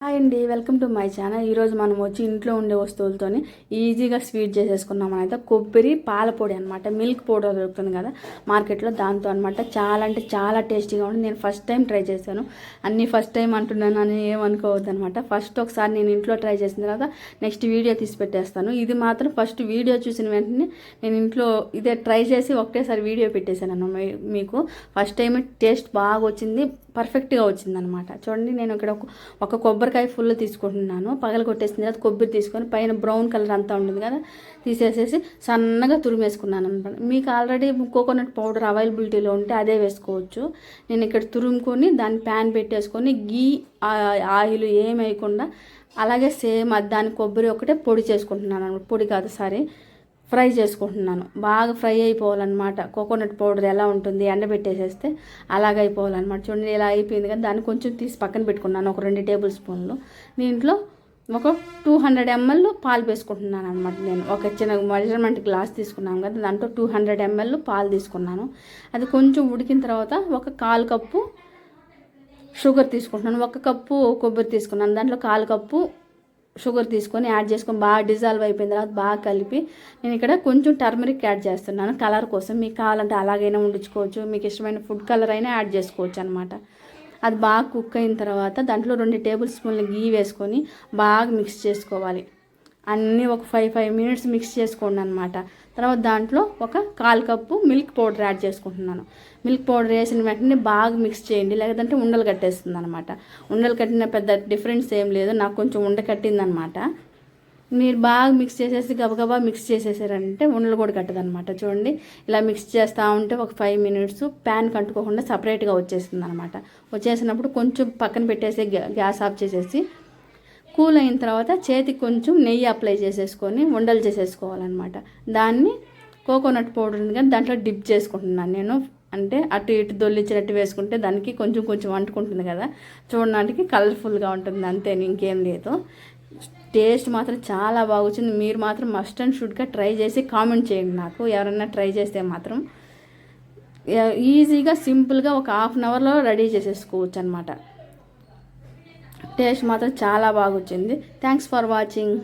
Hi అండి, welcome to my channel. ఈరోజు మనం వచ్చి ఇంట్లో ఉండే వస్తువులతోని ఈజీగా స్వీట్ చేసేసుకున్నామని అయితే కొబ్బరి పాల పొడి అనమాట. మిల్క్ పౌడర్ దొరుకుతుంది కదా మార్కెట్లో, దాంతో అనమాట. చాలా అంటే చాలా టేస్టీగా ఉంటుంది. నేను ఫస్ట్ టైం ట్రై చేశాను. అన్నీ ఫస్ట్ టైం అంటున్నాను అని ఏమనుకోవద్దు అనమాట. ఫస్ట్ ఒకసారి నేను ఇంట్లో ట్రై చేసిన తర్వాత నెక్స్ట్ వీడియో తీసి పెట్టేస్తాను. ఇది మాత్రం ఫస్ట్ వీడియో చూసిన వెంటనే నేను ఇంట్లో ఇదే ట్రై చేసి ఒకటేసారి వీడియో పెట్టేశాను మీకు. ఫస్ట్ టైం టేస్ట్ బాగా వచ్చింది, పర్ఫెక్ట్గా వచ్చిందనమాట. చూడండి, నేను ఇక్కడ ఒక కొబ్బరికాయ ఫుల్ తీసుకుంటున్నాను. పగల కొట్టేసిన తర్వాత కొబ్బరి తీసుకొని పైన బ్రౌన్ కలర్ అంతా ఉంటుంది కదా, తీసేసేసి సన్నగా తురిమేసుకున్నాను అనమాట. మీకు ఆల్రెడీ కోకోనట్ పౌడర్ అవైలబిలిటీలో ఉంటే అదే వేసుకోవచ్చు. నేను ఇక్కడ తురుముకొని దాన్ని ప్యాన్ పెట్టేసుకొని గీ ఆయిల్ ఏమి వేయకుండా అలాగే సేమ్ దాని కొబ్బరి ఒకటే పొడి చేసుకుంటున్నాను అనమాట. పొడి కాదు, సారీ, ఫ్రై చేసుకుంటున్నాను. బాగా ఫ్రై అయిపోవాలన్నమాట. కోకోనట్ పౌడర్ ఎలా ఉంటుంది ఎండబెట్టేసేస్తే అలాగ అయిపోవాలన్నమాట. చూడండి, ఇలా అయిపోయింది కదా, దాన్ని కొంచెం తీసి పక్కన పెట్టుకున్నాను. ఒక 2 టేబుల్ స్పూన్లు. దీంట్లో ఒక 200 ml పాలు వేసుకుంటున్నాను అనమాట. నేను ఒక చిన్న మెజర్మెంట్ గ్లాస్ తీసుకున్నాను కదా, దాంట్లో 200 ml పాలు తీసుకున్నాను. అది కొంచెం ఉడికిన తర్వాత ఒక 1/4 కప్పు షుగర్ తీసుకుంటున్నాను. 1 కప్పు కొబ్బరి తీసుకున్నాను, దాంట్లో 1/4 కప్పు షుగర్ తీసుకొని యాడ్ చేసుకొని బాగా డిజాల్వ్ అయిపోయిన తర్వాత బాగా కలిపి నేను ఇక్కడ కొంచెం టర్మరిక్ యాడ్ చేస్తున్నాను కలర్ కోసం. మీకు కావాలంటే అలాగైనా ఉండించుకోవచ్చు, మీకు ఇష్టమైన ఫుడ్ కలర్ అయినా యాడ్ చేసుకోవచ్చు అనమాట. అది బాగా కుక్ అయిన తర్వాత దాంట్లో 2 టేబుల్ స్పూన్ల గీ వేసుకొని బాగా మిక్స్ చేసుకోవాలి. అన్నీ ఒక 5 minutes మిక్స్ చేసుకోండి అనమాట. తర్వాత దాంట్లో ఒక 1/4 కప్పు మిల్క్ పౌడర్ యాడ్ చేసుకుంటున్నాను. మిల్క్ పౌడర్ వేసిన వెంటనే బాగా మిక్స్ చేయండి, లేదంటే ఉండలు కట్టేస్తుంది అనమాట. ఉండలు కట్టిన పెద్ద డిఫరెన్స్ ఏం లేదు, నాకు కొంచెం ఉండ కట్టిందనమాట. మీరు బాగా మిక్స్ చేసేసి గబగబా మిక్స్ చేసేసారంటే ఉండలు కూడా కట్టదనమాట. చూడండి, ఇలా మిక్స్ చేస్తూ ఉంటే ఒక 5 minutes ప్యాన్ కంటుకోకుండా సపరేట్గా వచ్చేస్తుంది అనమాట. వచ్చేసినప్పుడు కొంచెం పక్కన పెట్టేసి గ్యాస్ ఆఫ్ చేసేసి కూల్ అయిన తర్వాత చేతికి కొంచెం నెయ్యి అప్లై చేసేసుకొని ఉండలు చేసేసుకోవాలన్నమాట. దాన్ని కోకోనట్ పౌడర్ ఉంది కానీ దాంట్లో డిప్ చేసుకుంటున్నాను నేను. అంటే అటు ఇటు దొల్లించినట్టు వేసుకుంటే దానికి కొంచెం కొంచెం అంటుకుంటుంది కదా, చూడడానికి కలర్ఫుల్గా ఉంటుంది, అంతే, ఇంకేం లేదు. టేస్ట్ మాత్రం చాలా బాగా వచ్చింది. మీరు మాత్రం మస్ట్ అండ్ షుడ్గా ట్రై చేసి కామెంట్ చేయండి నాకు. ఎవరన్నా ట్రై చేస్తే మాత్రం ఈజీగా సింపుల్గా ఒక 1/2 అవర్లో రెడీ చేసేసుకోవచ్చు అనమాట. టేస్ట్ మాత్రం చాలా బాగా వచ్చింది. Thanks for watching.